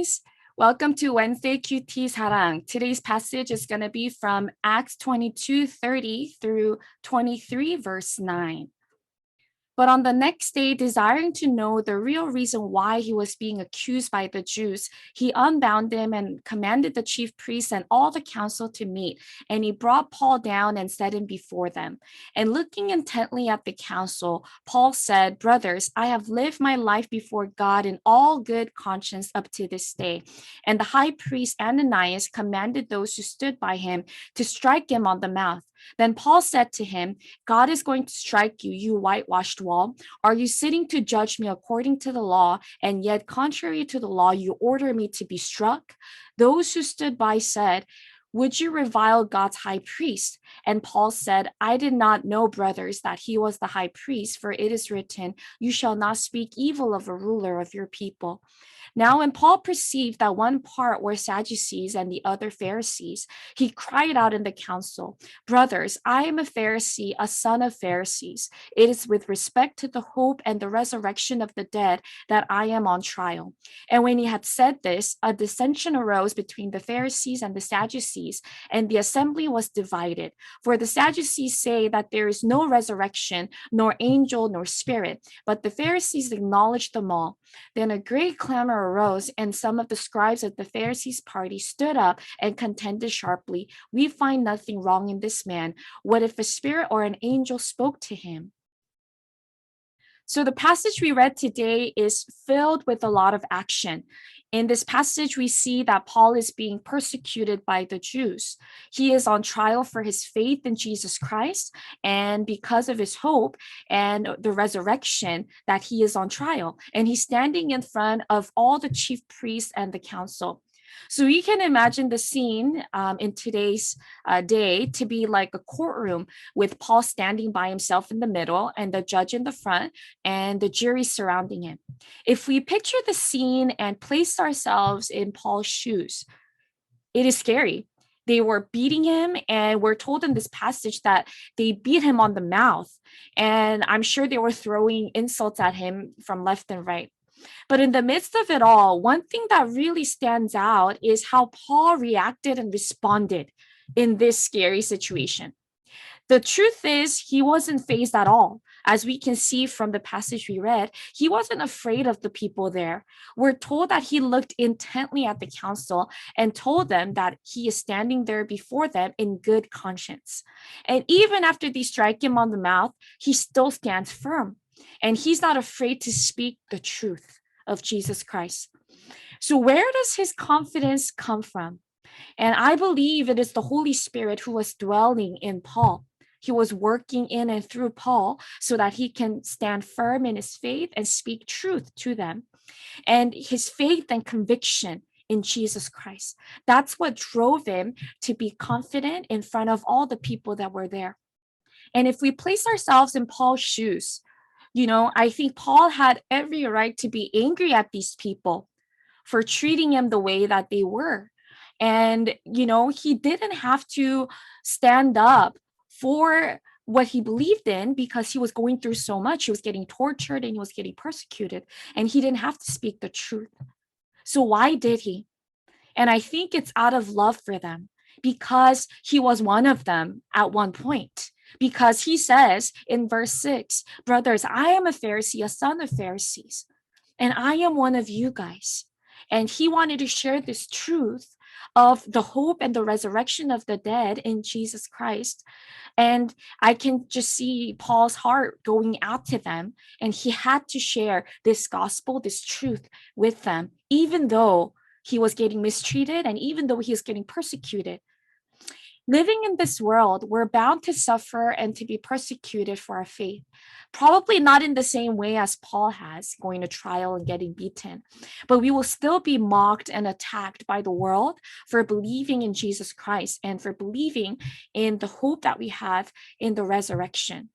guys. Welcome to Wednesday 큐티사랑. Today's passage is going to be from Acts 22:30 through 23 verse 9. But on the next day, desiring to know the real reason why he was being accused by the Jews, he unbound him and commanded the chief priests and all the council to meet. And he brought Paul down and set him before them. And looking intently at the council, Paul said, "Brothers, I have lived my life before God in all good conscience up to this day." And the high priest Ananias commanded those who stood by him to strike him on the mouth. Then Paul said to him, "God is going to strike you, you whitewashed wall. Are you sitting to judge me according to the law, and yet contrary to the law, you order me to be struck?" Those who stood by said, "Would you revile God's high priest?" And Paul said, "I did not know, brothers, that he was the high priest, for it is written, 'You shall not speak evil of a ruler of your people.'" Now, when Paul perceived that one part were Sadducees and the other Pharisees, he cried out in the council, "Brothers, I am a Pharisee, a son of Pharisees. It is with respect to the hope and the resurrection of the dead that I am on trial." And when he had said this, a dissension arose between the Pharisees and the Sadducees, and the assembly was divided. For the Sadducees say that there is no resurrection, nor angel, nor spirit, but the Pharisees acknowledge them all. Then a great clamor arose, and some of the scribes of the Pharisees' party stood up and contended sharply, "We find nothing wrong in this man. What if a spirit or an angel spoke to him?" So the passage we read today is filled with a lot of action. In this passage, we see that Paul is being persecuted by the Jews. He is on trial for his faith in Jesus Christ, and because of his hope and the resurrection, that he is on trial. And he's standing in front of all the chief priests and the council. So you can imagine the scene in today's day to be like a courtroom with Paul standing by himself in the middle and the judge in the front and the jury surrounding him. If we picture the scene and place ourselves in Paul's shoes, it is scary. They were beating him, and we're told in this passage that they beat him on the mouth. And I'm sure they were throwing insults at him from left and right. But in the midst of it all, one thing that really stands out is how Paul reacted and responded in this scary situation. The truth is, he wasn't fazed at all. As we can see from the passage we read, he wasn't afraid of the people there. We're told that he looked intently at the council and told them that he is standing there before them in good conscience. And even after they strike him on the mouth, he still stands firm. And he's not afraid to speak the truth of Jesus Christ. So, where does his confidence come from? And I believe it is the Holy Spirit who was dwelling in Paul. He was working in and through Paul so that he can stand firm in his faith and speak truth to them. And his faith and conviction in Jesus Christ. That's what drove him to be confident in front of all the people that were there. And if we place ourselves in Paul's shoes, I think Paul had every right to be angry at these people for treating him the way that they were. And, he didn't have to stand up for what he believed in because he was going through so much. He was getting tortured and he was getting persecuted, and he didn't have to speak the truth. So why did he? And I think it's out of love for them, because he was one of them at one point. Because he says in verse 6, "Brothers, I am a Pharisee, a son of Pharisees, and I am one of you guys." And he wanted to share this truth of the hope and the resurrection of the dead in Jesus Christ. And I can just see Paul's heart going out to them. And he had to share this gospel, this truth with them, even though he was getting mistreated and even though he was getting persecuted. Living in this world, we're bound to suffer and to be persecuted for our faith. Probably not in the same way as Paul has, going to trial and getting beaten, but we will still be mocked and attacked by the world for believing in Jesus Christ and for believing in the hope that we have in the resurrection.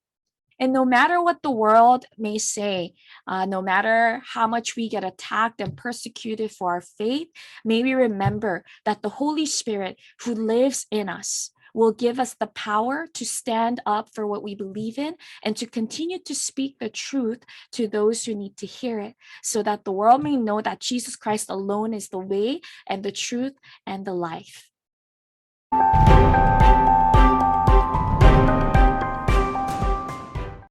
And no matter what the world may say, no matter how much we get attacked and persecuted for our faith, may we remember that the Holy Spirit who lives in us will give us the power to stand up for what we believe in and to continue to speak the truth to those who need to hear it, so that the world may know that Jesus Christ alone is the way and the truth and the life.